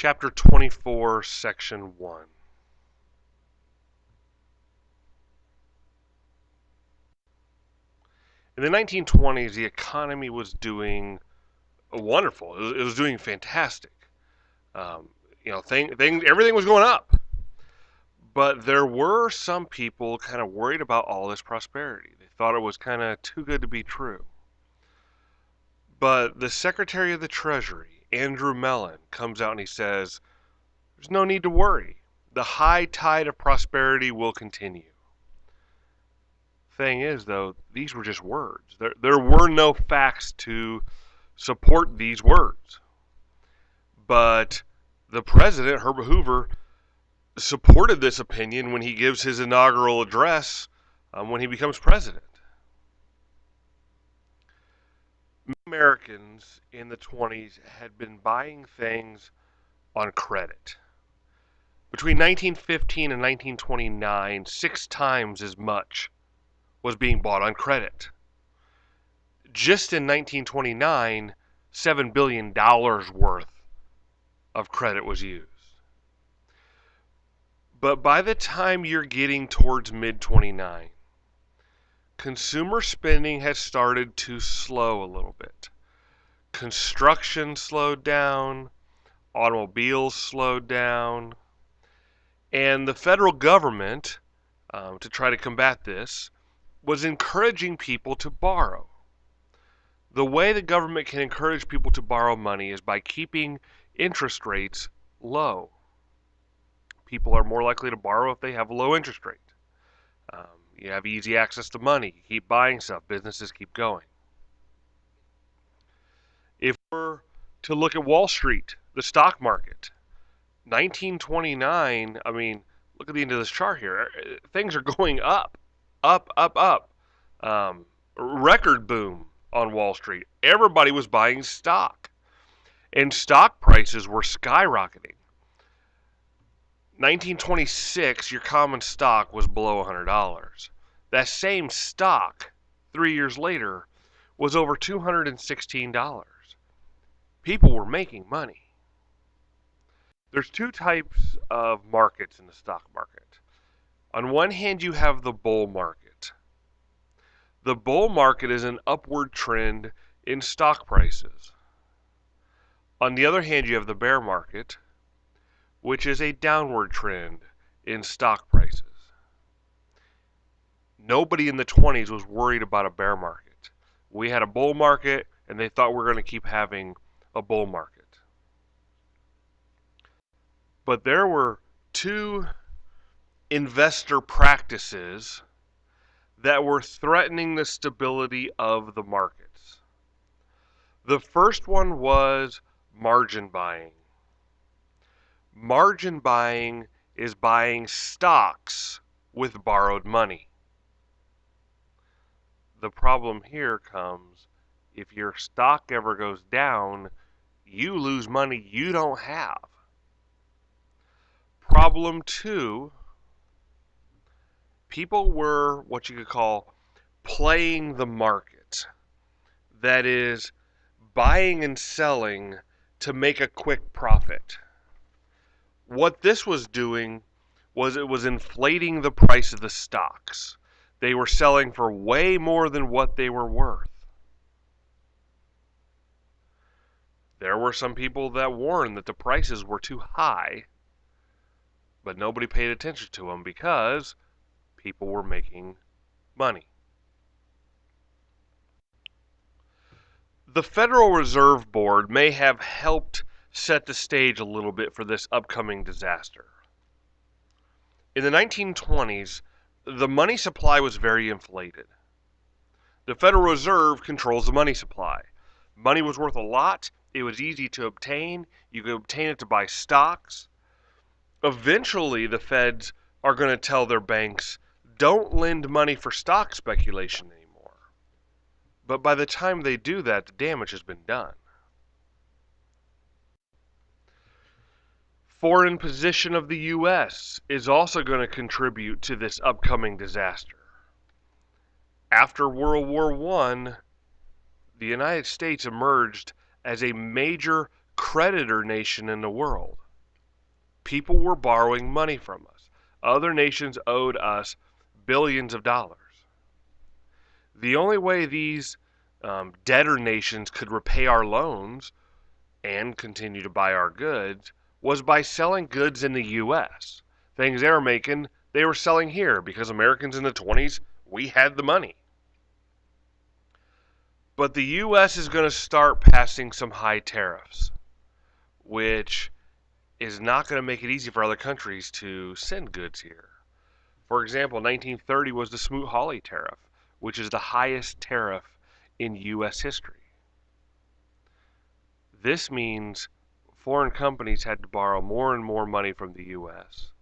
Chapter 24, Section 1. In the 1920s, the economy was doing wonderful. It was doing fantastic. Um, everything was going up. But there were some people kind of worried about all this prosperity. They thought it was kind of too good to be true. But the Secretary of the Treasury, Andrew Mellon, comes out and he says, there's no need to worry. The high tide of prosperity will continue. Thing is, though, these were just words. There were no facts to support these words. But the president, Herbert Hoover, supported this opinion when he gives his inaugural address when he becomes president. Americans in the 20s had been buying things on credit. Between 1915 and 1929, 6 times as much was being bought on credit. Just in 1929, $7 billion worth of credit was used. But by the time you're getting towards mid-29, consumer spending has started to slow a little bit. Construction slowed down, automobiles slowed down, and the federal government, to try to combat this, was encouraging people to borrow. The way the government can encourage people to borrow money is by keeping interest rates low. People are more likely to borrow if they have a low interest rate. You have easy access to money. You keep buying stuff. Businesses keep going. If we're to look at Wall Street, the stock market, 1929, look at the end of this chart here. Things are going up. Up. Record boom on Wall Street. Everybody was buying stock. And stock prices were skyrocketing. 1926, your common stock was below $100. That same stock, 3 years later, was over $216. People were making money. There's 2 types of markets in the stock market. On one hand, you have the bull market. The bull market is an upward trend in stock prices. On the other hand, you have the bear market, which is a downward trend in stock prices. Nobody in the 20s was worried about a bear market. We had a bull market, and they thought we were going to keep having a bull market. But there were 2 investor practices that were threatening the stability of the markets. The first one was margin buying. Margin buying is buying stocks with borrowed money. The problem here comes if your stock ever goes down, you lose money you don't have. Problem 2, people were what you could call playing the market. That is, buying and selling to make a quick profit. What this was doing was it was inflating the price of the stocks. They were selling for way more than what they were worth. There were some people that warned that the prices were too high, but nobody paid attention to them because people were making money. The Federal Reserve Board may have helped set the stage a little bit for this upcoming disaster. In the 1920s, the money supply was very inflated. The Federal Reserve controls the money supply. Money was worth a lot. It was easy to obtain. You could obtain it to buy stocks. Eventually, the feds are going to tell their banks, don't lend money for stock speculation anymore. But by the time they do that, the damage has been done. Foreign position of the U.S. is also going to contribute to this upcoming disaster. After World War I, the United States emerged as a major creditor nation in the world. People were borrowing money from us. Other nations owed us billions of dollars. The only way these debtor nations could repay our loans and continue to buy our goods was by selling goods in the U.S. Things they were making, they were selling here because Americans in the 20s, we had the money. But the U.S. is going to start passing some high tariffs, which is not going to make it easy for other countries to send goods here. For example, 1930 was the Smoot-Hawley tariff, which is the highest tariff in U.S. history. This means foreign companies had to borrow more and more money from the U.S.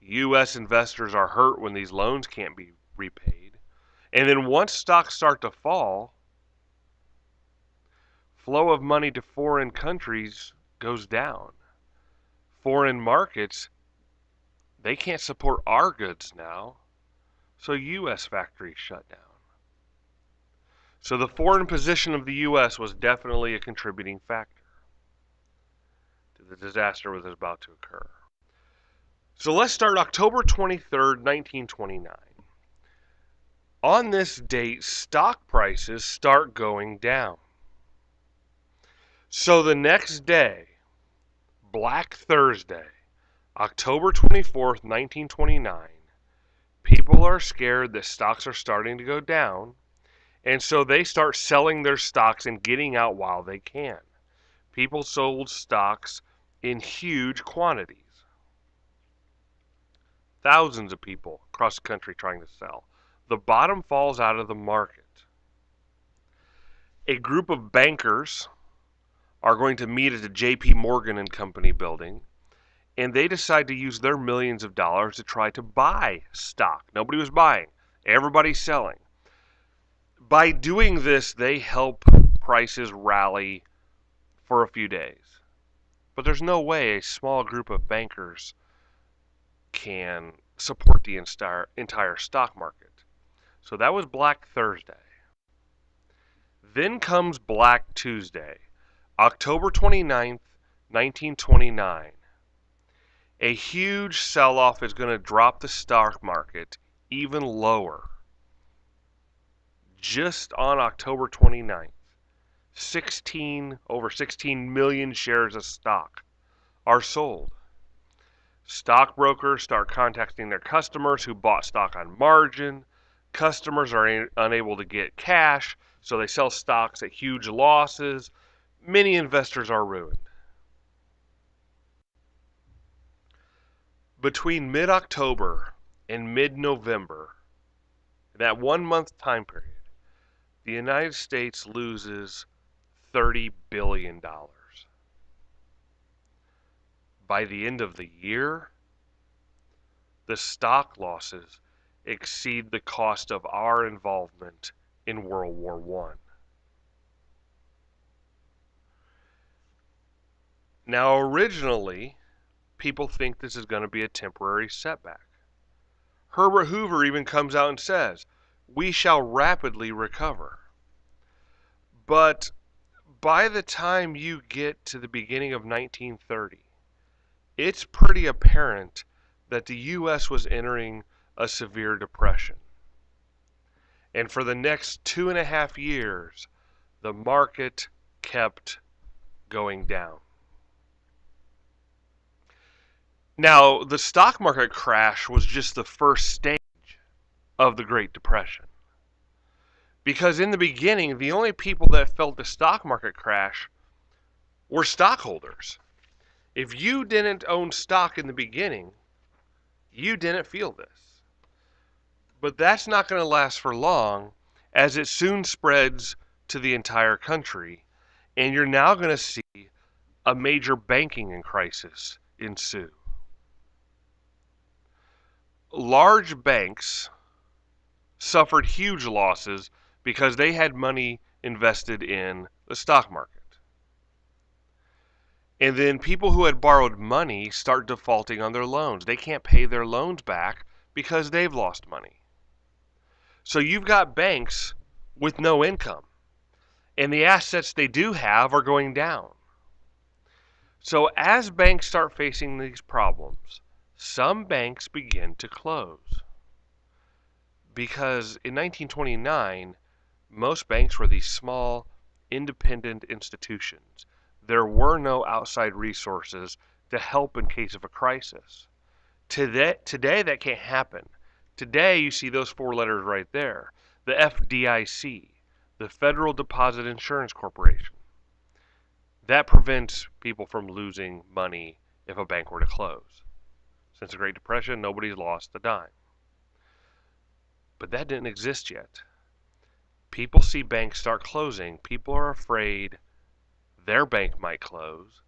U.S. investors are hurt when these loans can't be repaid. And then once stocks start to fall, flow of money to foreign countries goes down. Foreign markets, they can't support our goods now, so U.S. factories shut down. So the foreign position of the U.S. was definitely a contributing factor to the disaster that was about to occur. So let's start October 23rd, 1929. On this date, stock prices start going down. So the next day, Black Thursday, October 24th, 1929, people are scared that stocks are starting to go down, and so they start selling their stocks and getting out while they can. People sold stocks in huge quantities. Thousands of people across the country trying to sell. The bottom falls out of the market. A group of bankers are going to meet at the J.P. Morgan and Company building, and they decide to use their millions of dollars to try to buy stock. Nobody was buying. Everybody's selling. By doing this, they help prices rally for a few days. But there's no way a small group of bankers can support the entire stock market. So that was Black Thursday. Then comes Black Tuesday, October 29th, 1929. A huge sell-off is going to drop the stock market even lower. Just on October 29th, over 16 million shares of stock are sold. Stockbrokers start contacting their customers who bought stock on margin. Customers are unable to get cash, so they sell stocks at huge losses. Many investors are ruined. Between mid-October and mid-November, that 1 month time period, the United States loses $30 billion. By the end of the year, the stock losses exceed the cost of our involvement in World War I. Now, originally, people think this is going to be a temporary setback. Herbert Hoover even comes out and says, "We shall rapidly recover." But by the time you get to the beginning of 1930, it's pretty apparent that the U.S. was entering a severe depression. And for the next 2.5 years, the market kept going down. Now, the stock market crash was just the first stage of the Great Depression. Because in the beginning, the only people that felt the stock market crash were stockholders. If you didn't own stock in the beginning, you didn't feel this. But that's not going to last for long, as it soon spreads to the entire country, and you're now going to see a major banking crisis ensue. Large banks suffered huge losses because they had money invested in the stock market. And then people who had borrowed money start defaulting on their loans. They can't pay their loans back because they've lost money. So you've got banks with no income, and the assets they do have are going down. So as banks start facing these problems, some banks begin to close. Because in 1929, most banks were these small, independent institutions. There were no outside resources to help in case of a crisis. Today that can't happen. Today you see those four letters right there. The FDIC, the Federal Deposit Insurance Corporation. That prevents people from losing money if a bank were to close. Since the Great Depression, nobody's lost a dime. But that didn't exist yet. People see banks start closing. People are afraid their bank might close.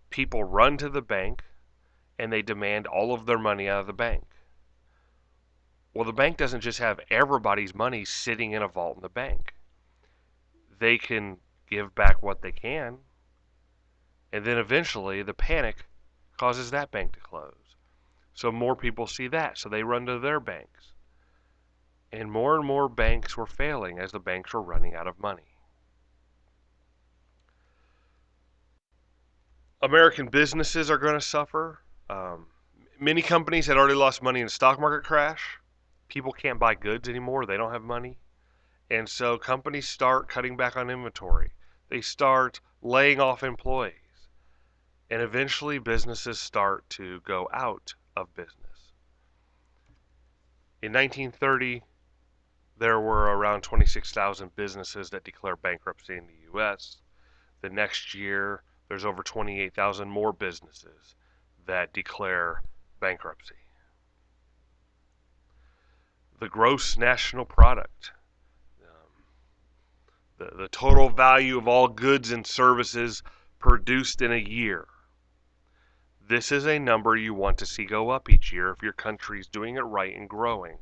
People run to the bank and they demand all of their money out of the bank. Well, the bank doesn't just have everybody's money sitting in a vault in the bank. They can give back what they can, and then eventually the panic causes that bank to close. So more people see that, so they run to their banks. And more banks were failing as the banks were running out of money. American businesses are going to suffer. Many companies had already lost money in the stock market crash. People can't buy goods anymore. They don't have money. And so companies start cutting back on inventory. They start laying off employees. And eventually businesses start to go out of business. In 1930, there were around 26,000 businesses that declared bankruptcy in the U.S. The next year, there's over 28,000 more businesses that declare bankruptcy. The gross national product, the total value of all goods and services produced in a year. This is a number you want to see go up each year if your country's doing it right and growing.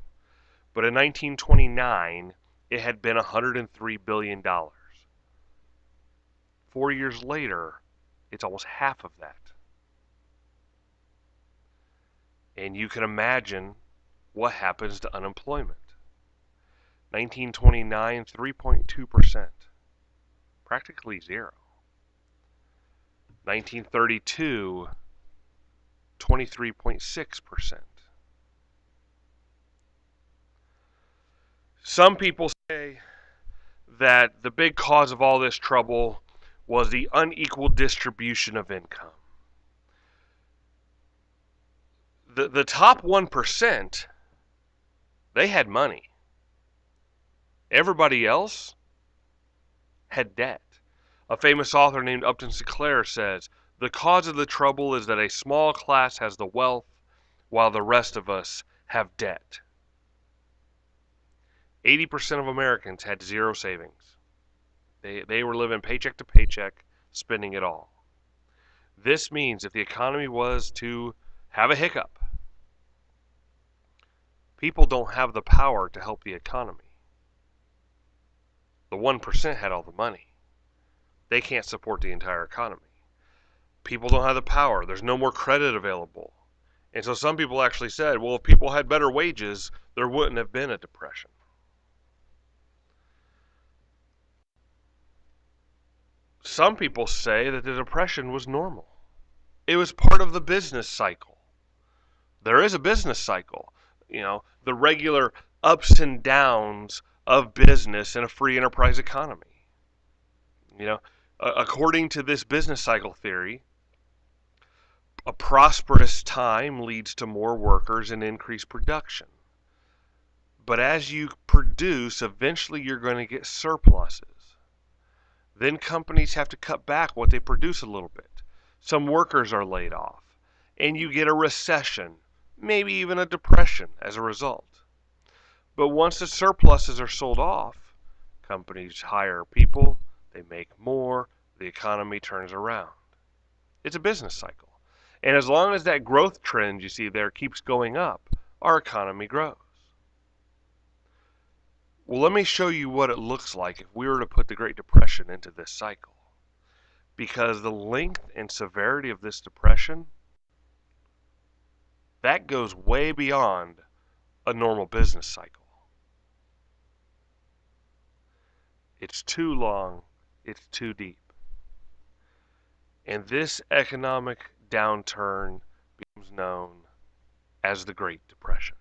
But in 1929, it had been $103 billion. 4 years later, it's almost half of that. And you can imagine what happens to unemployment. 1929, 3.2%. Practically zero. 1932, 23.6%. Some people say that the big cause of all this trouble was the unequal distribution of income. The top 1%, they had money. Everybody else had debt. A famous author named Upton Sinclair says, "The cause of the trouble is that a small class has the wealth while the rest of us have debt." 80% of Americans had zero savings. They were living paycheck to paycheck, spending it all. This means if the economy was to have a hiccup, people don't have the power to help the economy. The 1% had all the money. They can't support the entire economy. People don't have the power. There's no more credit available. And so some people actually said, well, if people had better wages, there wouldn't have been a depression. Some people say that the depression was normal. It was part of the business cycle. There is a business cycle. The regular ups and downs of business in a free enterprise economy. According to this business cycle theory, a prosperous time leads to more workers and increased production. But as you produce, eventually you're going to get surpluses. Then companies have to cut back what they produce a little bit. Some workers are laid off, and you get a recession, maybe even a depression as a result. But once the surpluses are sold off, companies hire people, they make more, the economy turns around. It's a business cycle. And as long as that growth trend you see there keeps going up, our economy grows. Well, let me show you what it looks like if we were to put the Great Depression into this cycle. Because the length and severity of this depression, that goes way beyond a normal business cycle. It's too long, it's too deep. and this economic downturn becomes known as the Great Depression.